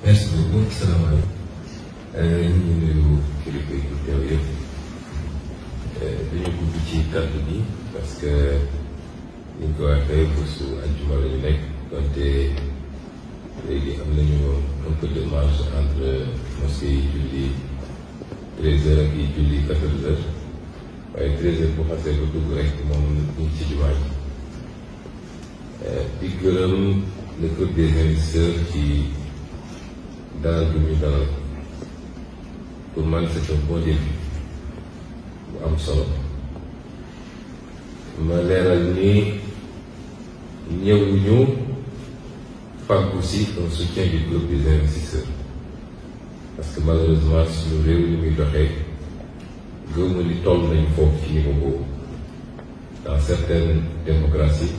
merci beaucoup salaamaaleykum. ñu ngi nuyu kilifa yi teew yëpp dañu gudd ci kàddu bi parce que ni ñu ko waxee bésu àjjuma la ñu nekk donte léegi am nañu un peu de marge entre mosquée yi julli 13h ak yi julli 14h waaye 13h bu xasee ba dugg rek moom ñu ngi ci jumaa ji di gërëm le groupe des investisseurs ci dalal bi ñu dalal pour man c'est un bon début bu am solo ma leeral ni ñëw ñu fàggu si un soutien du groupe des investisseurs parce que malheureusement suñu réew ni muy doxee gëwma ni toll nañ foofu ci niveau boobu dans certaines démocraties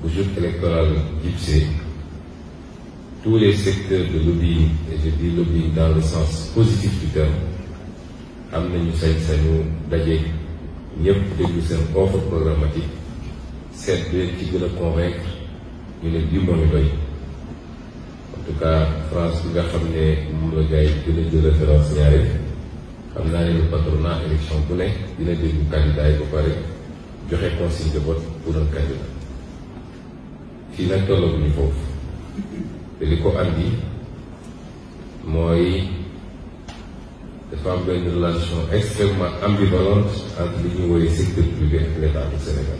bu jour électoral jibsee tous les secteurs de lobbying, et je dis lobbying dans le sens positif du terme, am nañu sañ-sañu daje ñëpp déglu seen offre programmatique seet bi ci gën a convaincre ñu ne bii moo ñu doy en tout cas France bi nga xam ne moom la gars yi gën a jël référence ñaare xam naa ne le patronat élection bu ne dina déglu candidat yi ba pare joxe consigne de vote pour un candidat fii nag tollaguñu foofu. te li ko andi mooy dafa am benn relation extrêmement ambivalente entre li ñuy woowee secteur privé ak l'État du Sénégal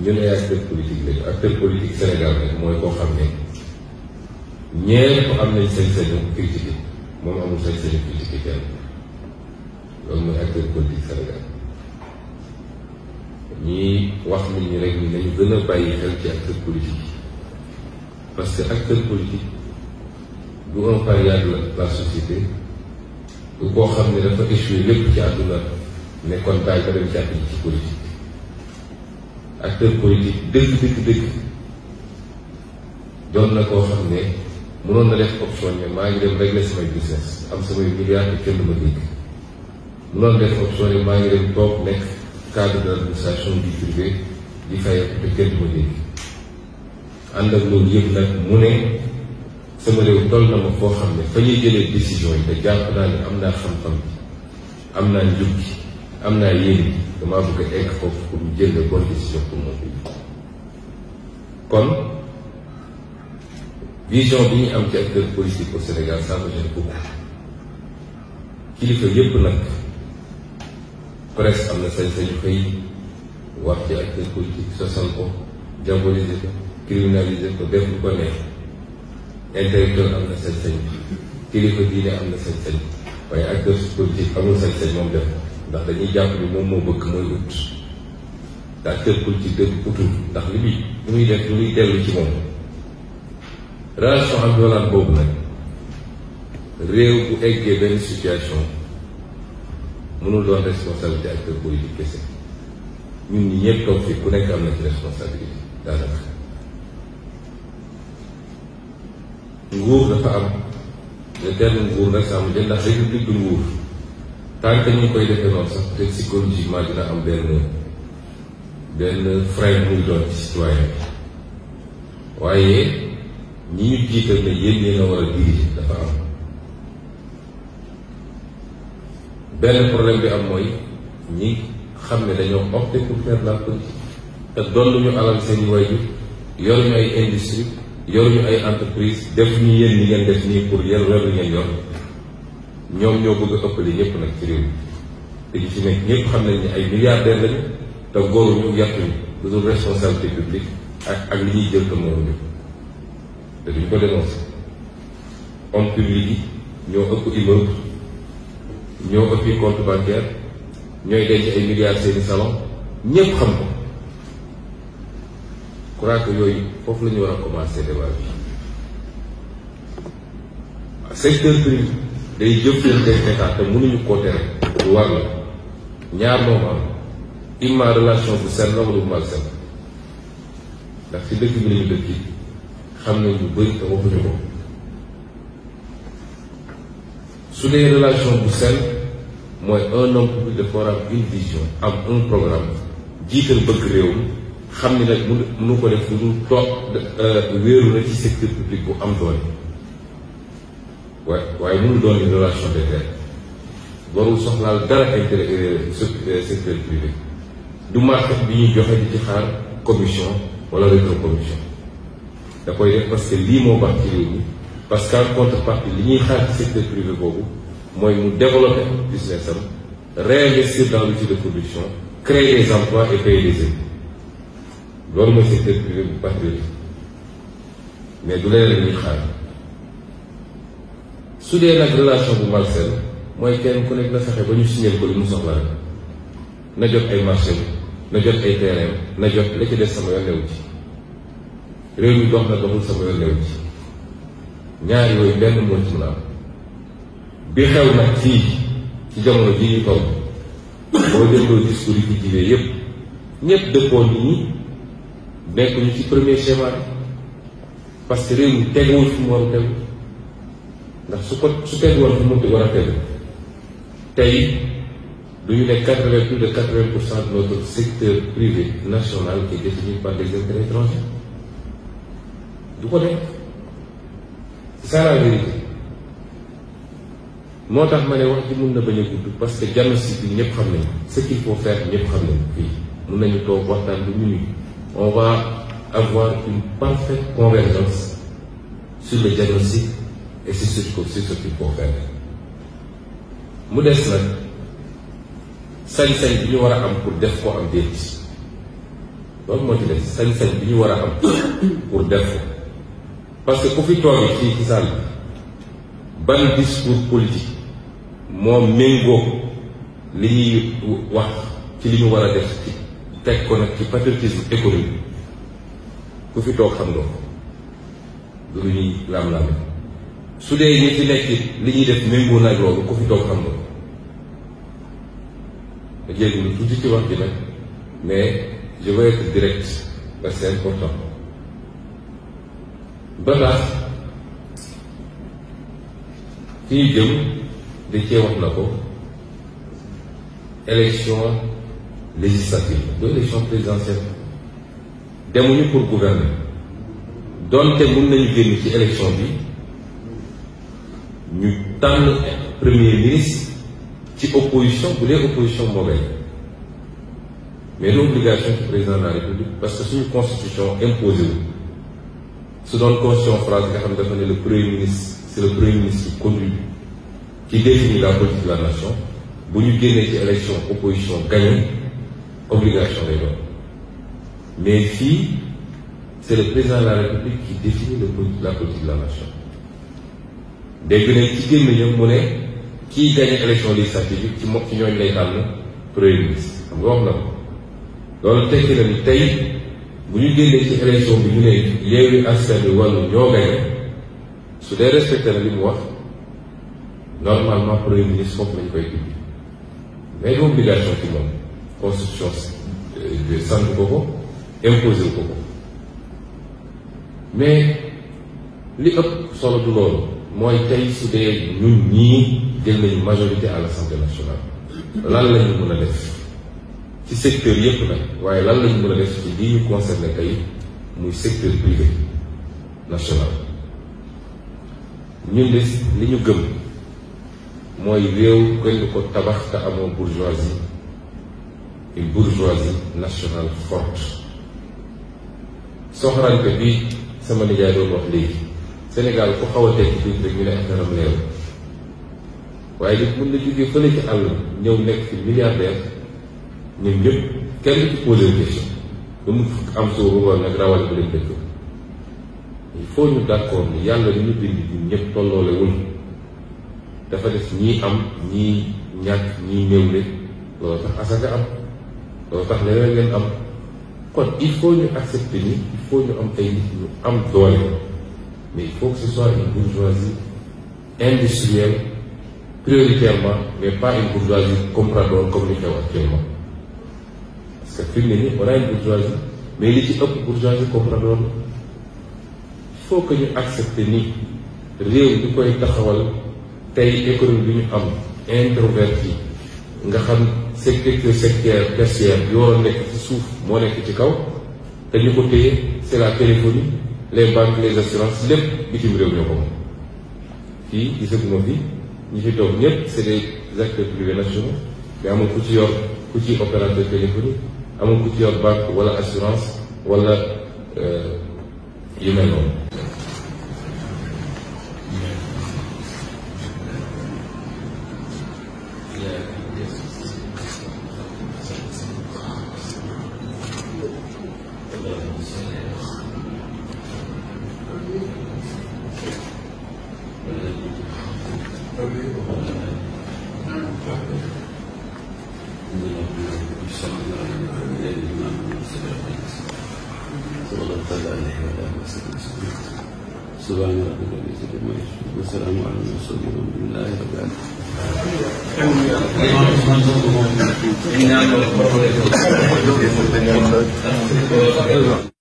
ñun ay acteur politique lañu acteur politique Sénégal rek mooy koo xam ne ñeent am nañ sañ-sañu critiquer moom amul sañ-sañu critiquer kenn loolu mooy acteur politique Sénégal ñii wax nit ñi rek ni nañu gën a bàyyi xel ci acteur politique parce que acteur politique du un paria de la société du koo xam ne dafa échoué lépp ci àdduna nekkoon daay ba dem jàpp ci politique acteur politique dëgg doon na koo xam ne mënoon na def option ne maa ngi dem régler samay business am samay milliards te kenn du ma dégg mënoon def option ne maa ngi dem toog nekk cadre de l'administration du privé di fayeeku te kenn du ma dégg ànd ak loolu yëpp nag mu ne sama réew toll na ma foo xam ne fa ñuy jëlee décision yi te jàpp naa ne am naa xam-xam bi am naa njub gi am naa yéen bi damaa bëgg a egg foofu pour ñu jël les bonnes décisions pour mon pays kon vision bi ñu am ci acteur politique au Sénégal ça me gêne beaucoup kilifa yëpp nag presse am na sañ-sañu xëy wax ci acteur politique sosal ko diaboliser ko criminaliser ko def lu ko neex intellectuel am na sañ-sañ kilifa diine am na sañ-sañ waaye acteur politique amul sañ-sañ moom def ndax dañuy jàpp ni moom moo bëgg mooy ut te acteur politique dëgg utul ndax li muy def lu muy dellu ci moom relation ambivalente boobu nag réew bu eggee benn situation mënul doon responsabilité acteur politique kese ñun ñi ñëpp toog fii ku nekk am na ci responsabilité daanaka nguur dafa am le terme nguur nag saa mu jël ndax république du nguur tant que ñu ngi koy defee noonu sax peut-être psychologiquement dina am benn frein muy doon ci citoyen waaye ñi ñu jiital ne yéen a war a diriger dafa am benn problème bi am mooy ñi xam ne dañoo opté pour faire la politique te doon ñu alal seeni waajur yoruñu ay industrie yoruñu ay entreprise def ñu yéen ñi ngeen def nii pour yor li ngeen yor ñoom ñoo bëgg a ëppale ñëpp nag ci réew te ñu ci nekk ñëpp xam nañ ne ay milliardaires lañu te góoruñu yàttuñu lu dul responsabilité publique ak li ñuy jël te moomuñu te duñ ko dénoncé homme public yi ñoo ëpp immeuble ñoo ëppi compte bancaire ñooy denc ay milliards seeni salon ñëpp xam ko crois que yooyu foofu la ñu war a commencer débat bi secteur privé day jëflante ak état te mënuñu koo tere lu war la ñaar moom am imma relation bu sell la wala bu mal sell ndax ci dëkk bi lañu dëkk xam nañ lu bëri te waxuñu ko su dee relation bu sell mooy un homme public dafa war a am une vision am un programme jiital bëgg réewum xam ni nag mënu ko def lu dul toog wéeru na ci secteur public bu am doole waaye mënul doon une relation de fait warul soxlaal dara intérêt secteur privé du marché bi ñuy joxe di ci xaar commission wala rétrocommission da koy def parce que lii moo baax ci réew mi parce qu'en contrepartie li ñuy xaar ci secteur privé boobu mooy mu développer business am réinvestir dans l'outil de production créer des emplois et payer des impôts loolu mooy secteur privé bu patriotique mais du leneen la ñuy xaar su dee nag relation bu malsaine mooy kenn ku nekk na fexe ba ñu signer ko li mu soxla rek na jot ay marché na jot ay terrain na jot la ci des sama yoon newu ci réew mi dox na doxul sama yoon newu ci ñaar yooyu benn moo ci mën a am bi xew nag fii ci jamono ji ñu toll boo dégloo discours yi fi jigéen yépp ñépp dëppoo nit ñi nekkuñu ci premier schéma parce que réew mi teguwul fi mu war a tegu ndax su teguwoon fi mu war a tegu tey du ñu ne plus de 80% de notre secteur privé national est détenu par des intérêts étrangers du ko def c'est ça la vérité moo tax ma ne wax ji mun na bañ a gudd parce que diagnostic bi ñëpp xam nañu ce qu'il faut faire ñëpp xam nañu fii mun nañu toog waxtaan bu minute on va avoir une parfaite convergence sur le diagnostic et sur ce qu'il faut faire mu des nag sañ-sañ bi ñu war a am pour def ko am déet loolu moo ci des sañ-sañ bi ñu war a am pour def ko parce que ku fi toogee fii ci salle bi ban discours politique moo méngoo li ñuy wax ci li ñu war a def ci teg ko nag ci patriotisme économique ku fi toog xam nga ko du lu ñuy laam-laame su dee ñi fi nekk li ñuy def méngoo nag loolu ku fi toog xam nga ko da jéggi lu tuuti ci wax ji nag mais je vais être direct parce que c'est important ba tax fii jëm da cee wax na ko élection législative de élection présidentielle demuñu pour gouverner donte mën nañu génn ci élection bi ñu tànn premier ministre ci opposition bu dee opposition mauvaise mais l'obligation du président de la République parce que suñu constitution imposé wu su doon constitution France nga xam ne dafa ne le premier ministre c'est le premier ministre qui conduit qui définit la politique de la nation bu ñu génnee ci élection opposition gagnée obligation lay doon mais fii c'est le président de la République qui définit la politique de la nation dégg nañ ci gémmiñam mu ne kii gagné élection législative ci moom ci ñooñu lay tànn premier ministre xam nga wax na ko loolu tekki na ni tey bu ñu génnee ci élection bi ñu ne Yewwi Askan Wi wàllu ñoo gagné su dee respecté na li mu wax normalement premier ministre foofu lañ koy tudd mais obligation ci moom constitution sant ko ko imposé ko ko mais li ëpp solo du loolu mooy tey su dee ñun ñii jël nañu majorité à l'Assemblée nationale lan lañu mën a def ci secteur yépp nag waaye lan lañu mën a def ci lii ñu concerné tey muy secteur privé national ñun de li ñu gëm mooy réew kenn du ko tabax te amoo bourgeoisie une bourgeoisie nationale forte soxorante bi sama nijaay doon wax léegi Sénégal ku xaw a tekki tuuti rek ñu ne affaire am leew waaye nit mën na jógee fële ci àll ñëw nekk fi milliardaire ñun ñëpp kenn du ci posé question ba mu am soo bëggoon nag rawale bu leen dëkk il faut ñu d'accord ni yàlla li ñu bind ñun ñëpp tolloolewul dafa def ñii am ñii ñàkk ñii néewle loolu tax asaka am loolu tax leneen leen am kon il faut ñu accepter ni il faut ñu am ay nit ñu am doole mais il faut que ce soit une bourgeoisie industrielle prioritairement mais pas une bourgeoisie comprador comme li xew actuellement parce que fi mu ne nii on a une bourgeoisie mais li ci ëpp bourgeoisie comprador la il faut que ñu accepter ni réew bi koy taxawal tey économie bi ñu am introverti nga xam secteur tertiaire bi war a nekk ci suuf moo nekk ci kaw te ñu ko téye c'est la téléphonie les banques les assurances lépp bitim réew ñoo ko moom. fii gisaguma fi ñi fi toog ñëpp c'est des acteurs privés nationaux mais amul ku ci yor ku ci opérateur téléphonique amul ku ci yor banque wala assurance wala yu mel noonu. سبحان ربك رب العزة عما يصفون وسلام على المرسلين والحمد لله رب العالمين.